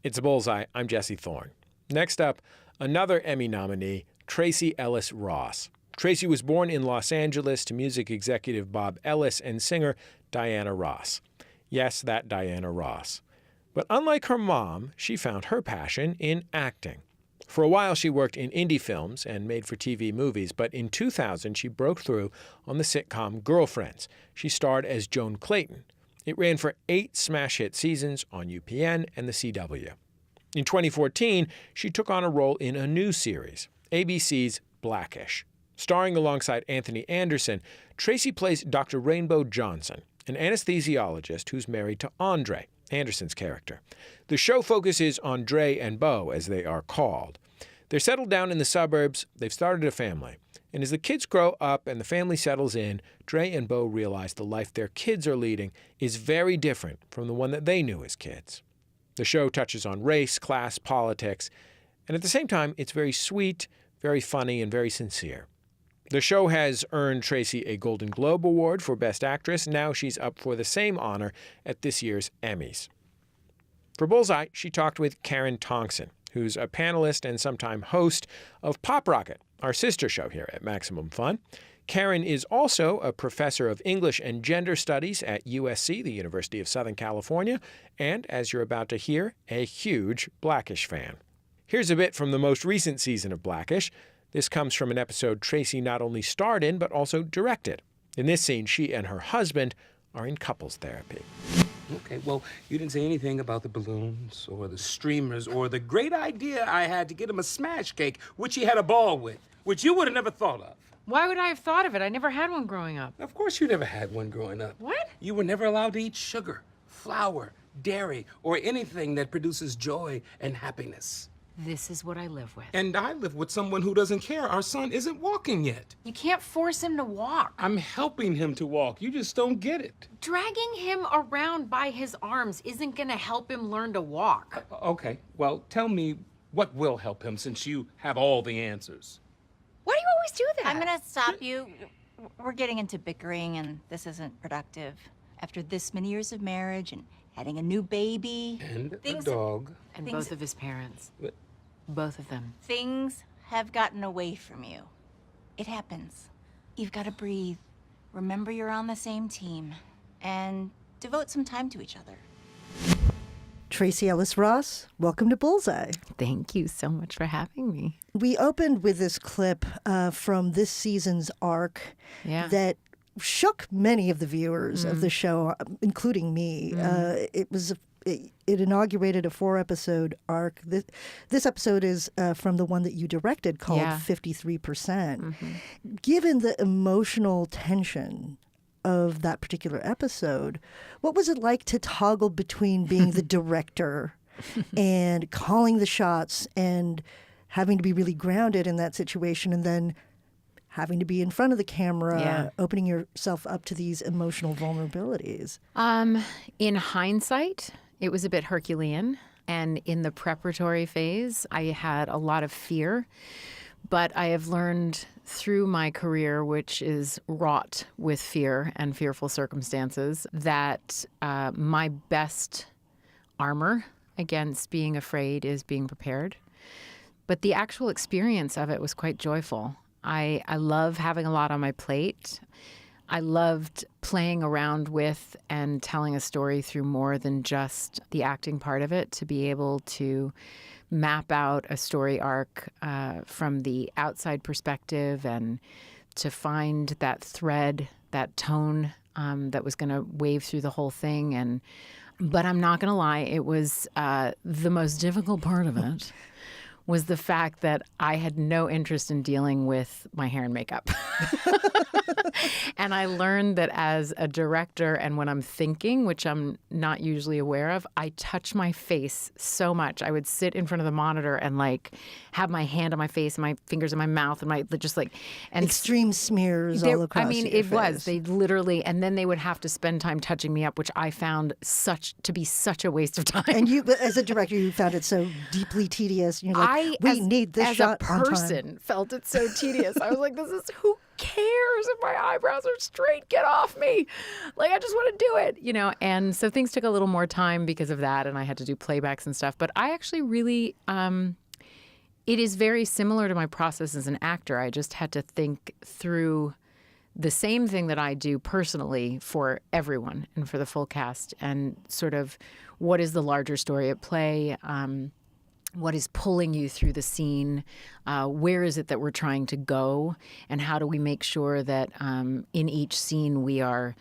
It's Bullseye. I'm Jesse Thorn. Next up, another Emmy nominee, Tracee Ellis Ross. Tracee was born in Los Angeles to music executive Bob Ellis and singer Diana Ross. Yes, that Diana Ross. But unlike her mom, she found her passion in acting. For a while, she worked in indie films and made-for-TV movies, but in 2000, she broke through on the sitcom Girlfriends. She starred as Joan Clayton. It ran for 8 smash-hit seasons on UPN and the CW. In 2014, she took on a role in a new series, ABC's Blackish. Starring alongside Anthony Anderson, Tracee plays Dr. Rainbow Johnson, an anesthesiologist who's married to Andre, Anderson's character. The show focuses on Dre and Bow, as they are called. They're settled down in the suburbs, they've started a family. And as the kids grow up and the family settles in, Dre and Bow realize the life their kids are leading is very different from the one that they knew as kids. The show touches on race, class, politics, and at the same time, it's very sweet, very funny, and very sincere. The show has earned Tracee a Golden Globe Award for Best Actress. Now she's up for the same honor at this year's Emmys. For Bullseye, she talked with Karen Tongson, who's a panelist and sometime host of Pop Rocket, our sister show here at Maximum Fun. Karen is also a professor of English and Gender Studies at USC, the University of Southern California, and, as you're about to hear, a huge Blackish fan. Here's a bit from the most recent season of Blackish. This comes from an episode Tracee not only starred in, but also directed. In this scene, she and her husband are in couples therapy. Okay, well, you didn't say anything about the balloons or the streamers or the great idea I had to get him a smash cake, which he had a ball with, which you would have never thought of. Why would I have thought of it? I never had one growing up. Of course you never had one growing up. What? You were never allowed to eat sugar, flour, dairy, or anything that produces joy and happiness. This is what I live with. And I live with someone who doesn't care. Our son isn't walking yet. You can't force him to walk. I'm helping him to walk. You just don't get it. Dragging him around by his arms isn't gonna help him learn to walk. Okay, well, tell me what will help him since you have all the answers. Why do you always do that? I'm gonna stop you. We're getting into bickering and this isn't productive. After this many years of marriage and having a new baby. And things a dog. And both of his parents. What? Both of them. Things have gotten away from you. It happens. You've got to breathe. Remember you're on the same team. And devote some time to each other. Tracee Ellis Ross, welcome to Bullseye. Thank you so much for having me. We opened with this clip from this season's arc that shook many of the viewers of the show, including me. It inaugurated a 4-episode arc. This episode is from the one that you directed called 53%. Given the emotional tension of that particular episode, what was it like to toggle between being the director and calling the shots and having to be really grounded in that situation and then having to be in front of the camera, opening yourself up to these emotional vulnerabilities? In hindsight, it was a bit Herculean. And in the preparatory phase, I had a lot of fear. But I have learned through my career, which is wrought with fear and fearful circumstances, that my best armor against being afraid is being prepared. But the actual experience of it was quite joyful. I love having a lot on my plate. I loved playing around with and telling a story through more than just the acting part of it, to be able to map out a story arc from the outside perspective and to find that thread, that tone that was going to wave through the whole thing. But I'm not going to lie, it was the most difficult part of it was the fact that I had no interest in dealing with my hair and makeup. And I learned that as a director and when I'm thinking, which I'm not usually aware of, I touch my face so much. I would sit in front of the monitor and have my hand on my face and my fingers in my mouth and and extreme smears all across your face. It was. They literally, and then they would have to spend time touching me up, which I found to be such a waste of time. And you, as a director, you found it so deeply tedious. You're like, we need this shot as a person, felt it so tedious. I was like, cares if my eyebrows are straight? Get off me. Like, I just want to do it, you know? And so things took a little more time because of that, and I had to do playbacks and stuff. But I actually really, it is very similar to my process as an actor. I just had to think through the same thing that I do personally for everyone and for the full cast, and sort of what is the larger story at play, what is pulling you through the scene, where is it that we're trying to go, and how do we make sure that in each scene we are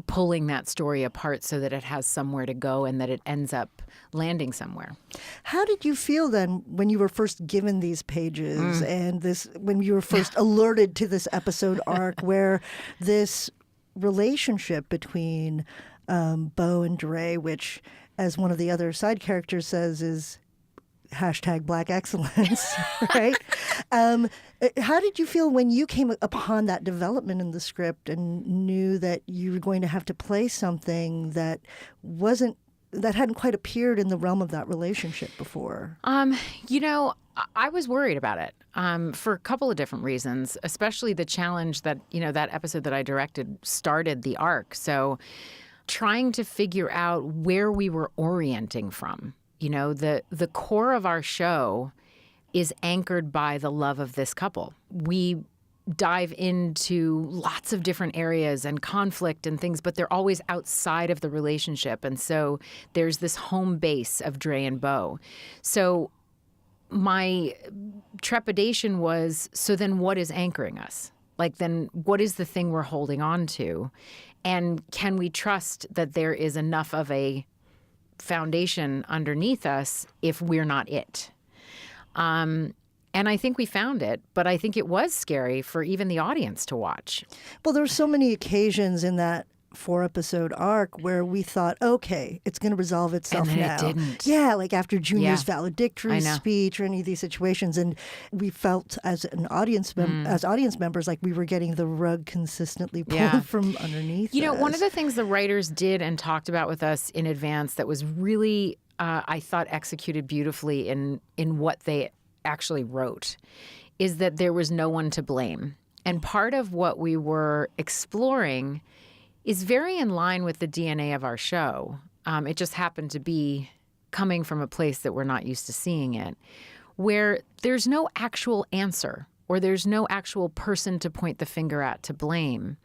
pulling that story apart so that it has somewhere to go and that it ends up landing somewhere. How did you feel then when you were first given these pages and when you were first alerted to this episode arc where this relationship between Bow and Dre, which, as one of the other side characters says, is #Black excellence, right? How did you feel when you came upon that development in the script and knew that you were going to have to play something that hadn't quite appeared in the realm of that relationship before? You know, I was worried about it for a couple of different reasons, especially the challenge that, you know, that episode that I directed started the arc. So trying to figure out where we were orienting from. You know, the core of our show is anchored by the love of this couple. We dive into lots of different areas and conflict and things, but they're always outside of the relationship. And so there's this home base of Dre and Bow. So my trepidation was, so then what is anchoring us? Like, then what is the thing we're holding on to? And can we trust that there is enough of a foundation underneath us if we're not it? And I think we found it, but I think it was scary for even the audience to watch. Well, there were so many occasions in that 4-episode arc where we thought, okay, it's going to resolve itself and then now. It didn't. Yeah, like after Junior's valedictory I know. speech or any of these situations, and we felt as an audience as audience members like we were getting the rug consistently pulled from underneath. You know, us. one of the things the writers did and talked about with us in advance that was really, I thought, executed beautifully in what they actually wrote is that there was no one to blame. And part of what we were exploring is very in line with the DNA of our show. It just happened to be coming from a place that we're not used to seeing it, where there's no actual answer or there's no actual person to point the finger at to blame.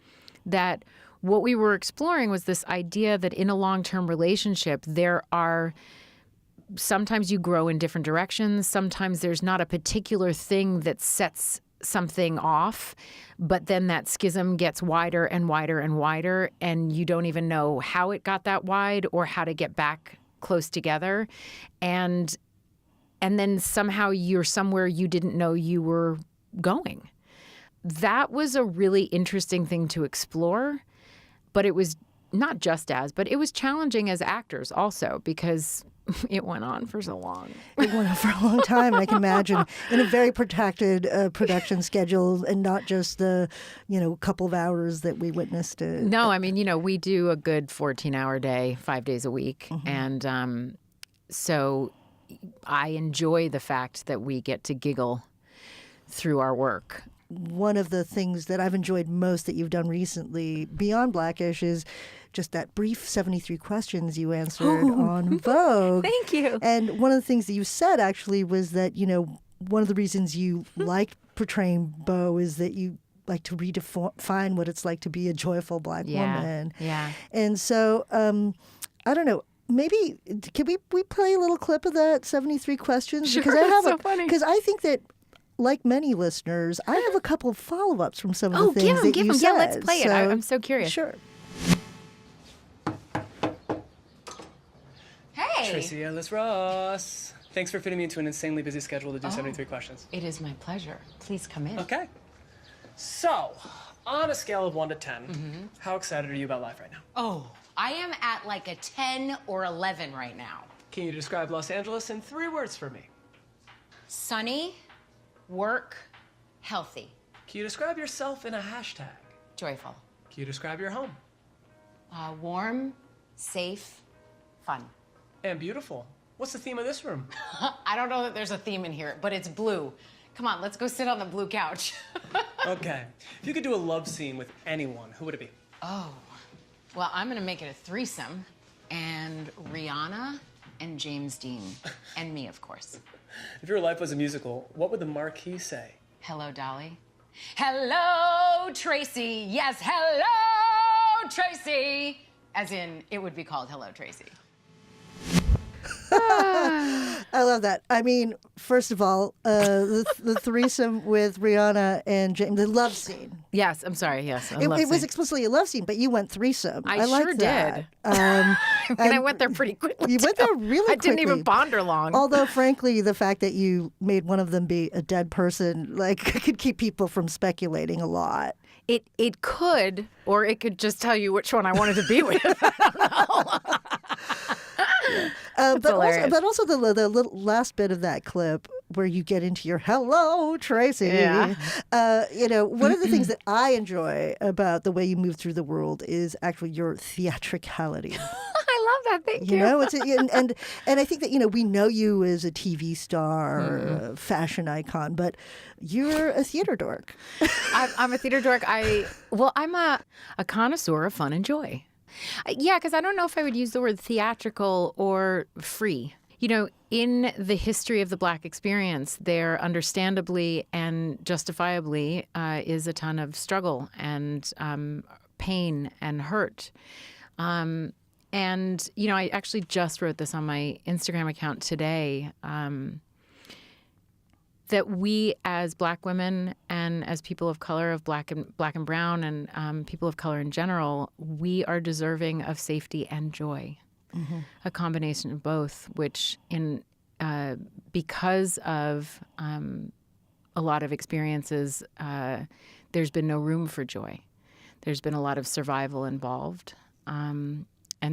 That what we were exploring was this idea that in a long-term relationship, there are sometimes you grow in different directions. Sometimes there's not a particular thing that sets something off, but then that schism gets wider and wider and wider, and you don't even know how it got that wide or how to get back close together. And then somehow you're somewhere you didn't know you were going. That was a really interesting thing to explore, but it was not just but it was challenging as actors also because it went on for so long. It went on for a long time, I can imagine, in a very protracted production schedule, and not just the, couple of hours that we witnessed. No, I mean, we do a good 14-hour day, 5 days a week. Mm-hmm. And so I enjoy the fact that we get to giggle through our work. One of the things that I've enjoyed most that you've done recently beyond Blackish is just that brief 73 questions you answered on Vogue. Thank you. And one of the things that you said actually was that, one of the reasons you liked portraying Bow is that you like to redefine what it's like to be a joyful Black woman. Yeah. And so, I don't know. Maybe can we play a little clip of that 73 questions? Sure, because I have so funny. Because I think that, like many listeners, I have a couple of follow-ups from some of the things that you said. Yeah, let's play it. I'm so curious. Sure. Hey! Tracee Ellis Ross. Thanks for fitting me into an insanely busy schedule to do 73 questions. It is my pleasure. Please come in. Okay. So, on a scale of 1 to 10, how excited are you about life right now? Oh, I am at like a 10 or 11 right now. Can you describe Los Angeles in 3 words for me? Sunny, work, healthy, Can you describe yourself in a hashtag? joyful, Can you describe your home? warm, safe, fun. And beautiful. What's the theme of this room? I don't know that there's a theme in here, but it's blue. Come on, let's go sit on the blue couch. Okay. If you could do a love scene with anyone, who would it be? Oh, well, I'm gonna make it a threesome, and Rihanna and James Dean, and me, of course. If your life was a musical, what would the marquee say? Hello, Dolly. Hello, Tracee. Yes, hello, Tracee. As in, it would be called Hello, Tracee. I love that. I mean, first of all, the threesome with Rihanna and James, the love scene. Yes, I'm sorry. Yes, It was explicitly a love scene, but you went threesome. I like sure that. did. And I went there pretty quickly. You went there too. really I didn't quickly. even ponder long. Although, frankly, the fact that you made one of them be a dead person, like, could keep people from speculating a lot. It could, or it could just tell you which one I wanted to be with. I don't know. But also the little last bit of that clip where you get into your "Hello, Tracee." Yeah. One of the things that I enjoy about the way you move through the world is actually your theatricality. I love that. Thank you. And I think that we know you as a TV star, or a fashion icon, but you're a theater dork. I'm a theater dork. I'm a connoisseur of fun and joy. Yeah, because I don't know if I would use the word theatrical or free. In the history of the Black experience, there understandably and justifiably is a ton of struggle and pain and hurt. And, I actually just wrote this on my Instagram account today, that we as Black women and as people of color, of Black and brown and people of color in general, we are deserving of safety and joy, a combination of both, which because of a lot of experiences, there's been no room for joy. There's been a lot of survival involved. And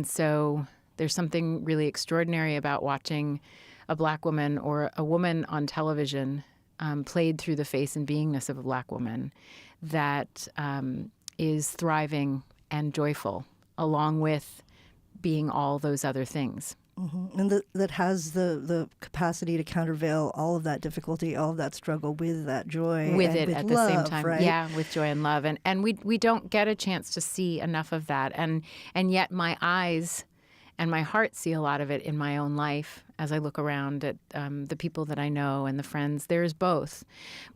so there's something really extraordinary about watching a Black woman or a woman on television played through the face and beingness of a Black woman that is thriving and joyful, along with being all those other things. Mm-hmm. And that has the capacity to countervail all of that difficulty, all of that struggle with that joy. With and it with at love, the same time. right? Yeah, with joy and love. And we don't get a chance to see enough of that. And yet my eyes and my heart see a lot of it in my own life as I look around at the people that I know and the friends. There's both.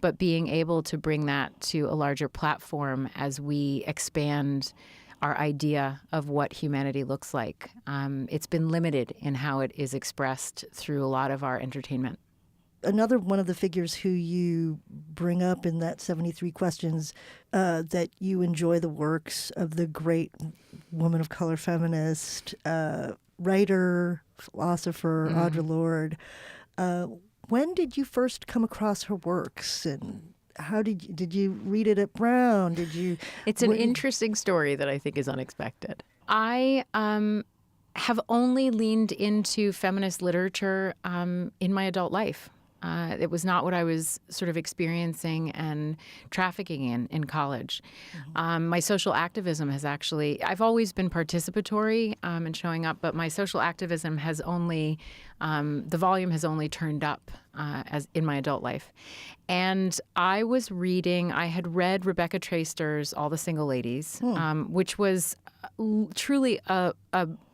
But being able to bring that to a larger platform as we expand our idea of what humanity looks like. It's been limited in how it is expressed through a lot of our entertainment. Another one of the figures who you bring up in that 73 questions, that you enjoy the works of the great woman of color feminist, writer, philosopher, Audre Lorde. When did you first come across her works, and how did you read it at Brown? It's an interesting story that I think is unexpected. I have only leaned into feminist literature in my adult life. It was not what I was sort of experiencing and trafficking in college. My social activism has I've always been participatory and showing up, but my social activism has only, the volume has only turned up as in my adult life. And I had read Rebecca Traister's All the Single Ladies, which was truly a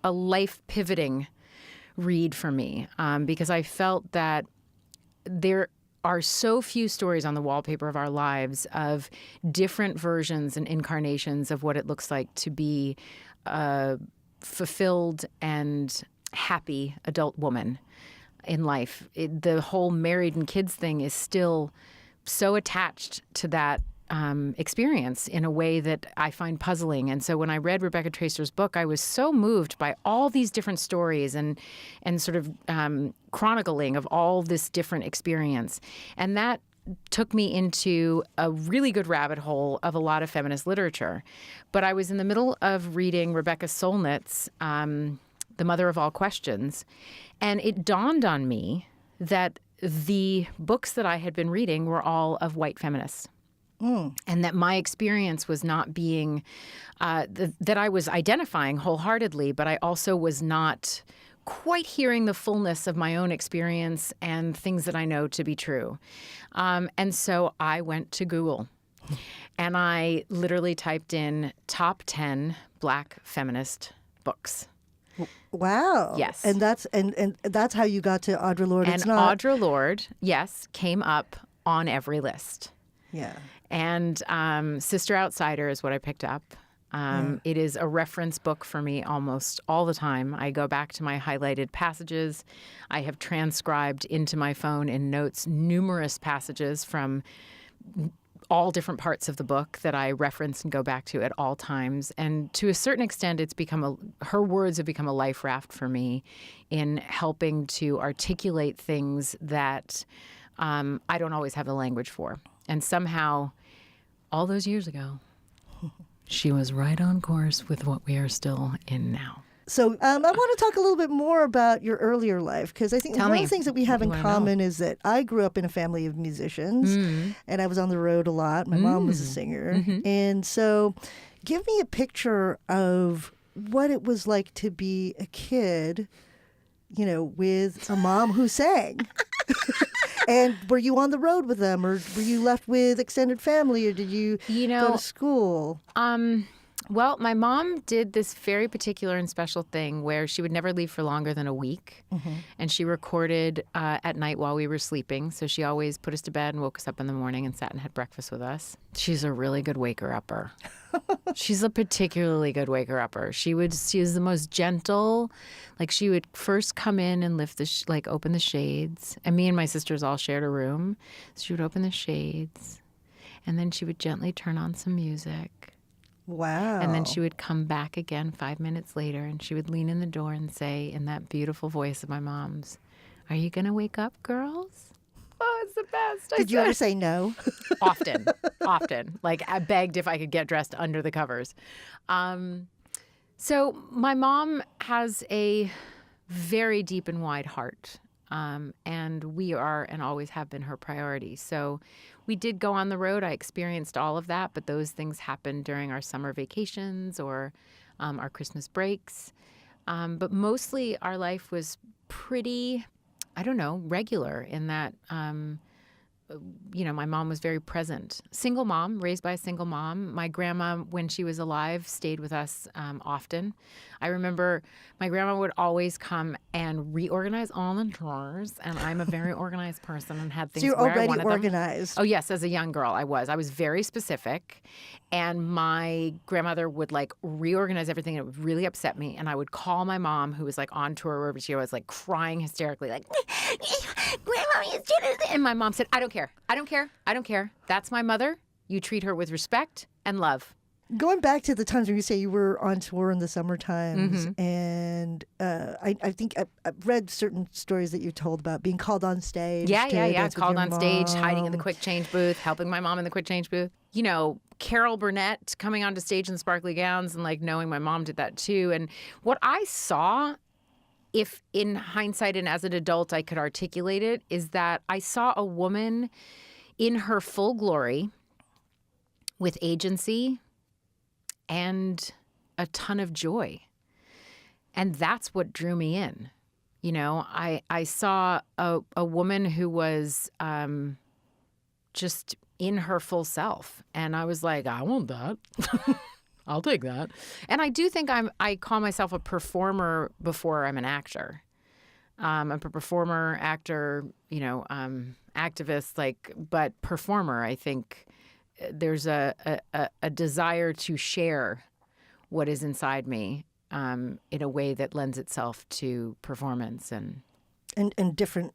life pivoting read for me, because I felt that there are so few stories on the wallpaper of our lives of different versions and incarnations of what it looks like to be a fulfilled and happy adult woman in life. The whole married and kids thing is still so attached to that experience in a way that I find puzzling. And so when I read Rebecca Traister's book, I was so moved by all these different stories and sort of chronicling of all this different experience. And that took me into a really good rabbit hole of a lot of feminist literature. But I was in the middle of reading Rebecca Solnit's The Mother of All Questions, and it dawned on me that the books that I had been reading were all of white feminists. And that my experience was not being, that I was identifying wholeheartedly, but I also was not quite hearing the fullness of my own experience and things that I know to be true. And so I went to Google And I literally typed in top 10 Black feminist books. Wow. Yes. And that's how you got to Audre Lorde. And Audre Lorde, yes, came up on every list. Yeah. And Sister Outsider is what I picked up. It is a reference book for me almost all the time. I go back to my highlighted passages. I have transcribed into my phone in notes numerous passages from all different parts of the book that I reference and go back to at all times. And to a certain extent, her words have become a life raft for me in helping to articulate things that I don't always have the language for. And somehow, all those years ago, she was right on course with what we are still in now. So I want to talk a little bit more about your earlier life, because I think one of the things that we have in common is that I grew up in a family of musicians, and I was on the road a lot. My mom was a singer. And so give me a picture of what it was like to be a kid, with a mom who sang. And were you on the road with them, or were you left with extended family, or did you go to school? Well, my mom did this very particular and special thing where she would never leave for longer than a week. And she recorded at night while we were sleeping. So she always put us to bed and woke us up in the morning and sat and had breakfast with us. She's a really good waker-upper. She's a particularly good waker-upper. She was the most gentle. Like, she would first come in and lift open the shades. And me and my sisters all shared a room. So she would open the shades. And then she would gently turn on some music. Wow. And then she would come back again 5 minutes later, and she would lean in the door and say, in that beautiful voice of my mom's, "Are you going to wake up, girls?" Oh, it's the best. Did you ever say no? Often. Like, I begged if I could get dressed under the covers. So my mom has a very deep and wide heart, and we are and always have been her priority. So we did go on the road. I experienced all of that, but those things happened during our summer vacations or our Christmas breaks. But mostly our life was pretty, regular in that, my mom was very present. Single mom, raised by a single mom. My grandma, when she was alive, stayed with us often. I remember my grandma would always come and reorganize all the drawers, and I'm a very organized person and had things so you're where I already wanted organized. them. Oh, yes, as a young girl, I was. I was very specific, and my grandmother would, reorganize everything, and it would really upset me, and I would call my mom, who was, on tour, wherever she was, crying hysterically, "Grandma, you did it." And my mom said, I don't care. That's my mother. You treat her with respect and love. Going back to the times when you say you were on tour in the summer times, and I think I've read certain stories that you told about being called on stage. Yeah. Called on stage, hiding in the quick change booth, helping my mom in the quick change booth. Carol Burnett coming onto stage in sparkly gowns and knowing my mom did that too. And what I saw, if in hindsight and as an adult I could articulate it, is that I saw a woman in her full glory with agency and a ton of joy. And that's what drew me in. I saw a woman who was just in her full self. And I was like, I want that. I'll take that. And I do think I call myself a performer before I'm an actor. I'm a performer, actor, activist, but performer. I think there's a desire to share what is inside me in a way that lends itself to performance and different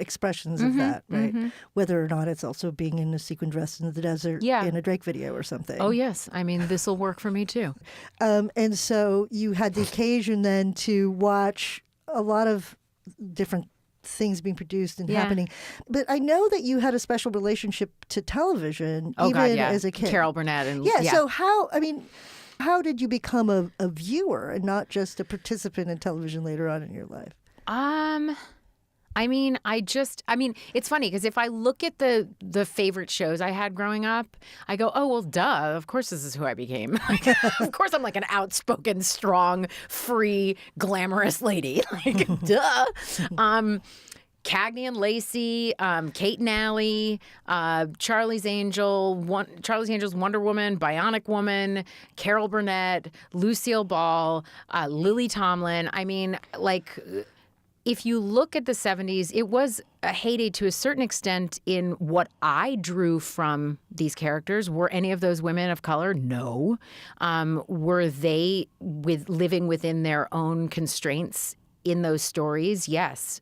expressions of that, right? Whether or not it's also being in a sequin dress in the desert in a Drake video or something. Oh, yes. I mean, this will work for me, too. And so you had the occasion then to watch a lot of different things being produced and happening. But I know that you had a special relationship to television as a kid. Carol Burnett. And, So how did you become a viewer and not just a participant in television later on in your life? It's funny because if I look at the favorite shows I had growing up, I go, oh, well, duh, of course this is who I became. Of course I'm an outspoken, strong, free, glamorous lady. Duh. Cagney and Lacey, Kate and Allie, Charlie's Angels, Wonder Woman, Bionic Woman, Carol Burnett, Lucille Ball, Lily Tomlin. I mean, like, if you look at the 70s, it was a heyday to a certain extent in what I drew from these characters. Were any of those women of color? No. Were they living within their own constraints in those stories? Yes.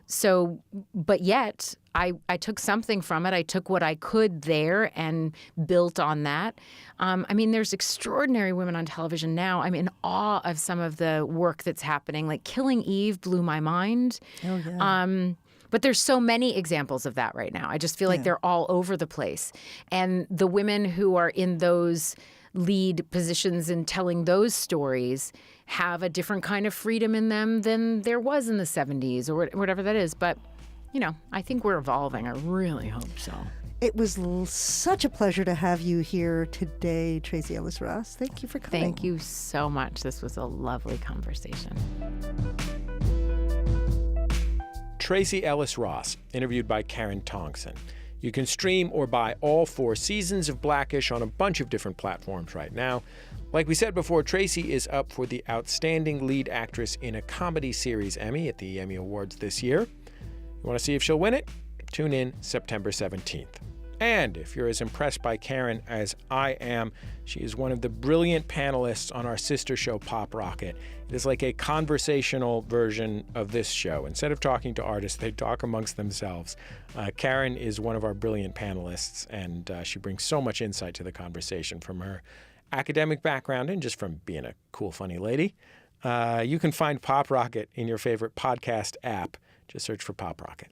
So, but yet, I took something from it. I took what I could there and built on that. I mean, there's extraordinary women on television now. I'm in awe of some of the work that's happening. Like Killing Eve blew my mind. Oh, yeah. But there's so many examples of that right now. I just feel like they're all over the place. And the women who are in those lead positions in telling those stories have a different kind of freedom in them than there was in the 70s or whatever that is. But, you know, I think we're evolving. I really hope so. It was such a pleasure to have you here today, Tracee Ellis Ross. Thank you for coming. Thank you so much. This was a lovely conversation. Tracee Ellis Ross, interviewed by Karen Tongson. You can stream or buy all 4 seasons of Blackish on a bunch of different platforms right now. Like we said before, Tracee is up for the Outstanding Lead Actress in a Comedy Series Emmy at the Emmy Awards this year. You want to see if she'll win it? Tune in September 17th. And if you're as impressed by Karen as I am, she is one of the brilliant panelists on our sister show, Pop Rocket. It is like a conversational version of this show. Instead of talking to artists, they talk amongst themselves. Karen is one of our brilliant panelists, and she brings so much insight to the conversation from her academic background and just from being a cool, funny lady. You can find Pop Rocket in your favorite podcast app. Just search for Pop Rocket.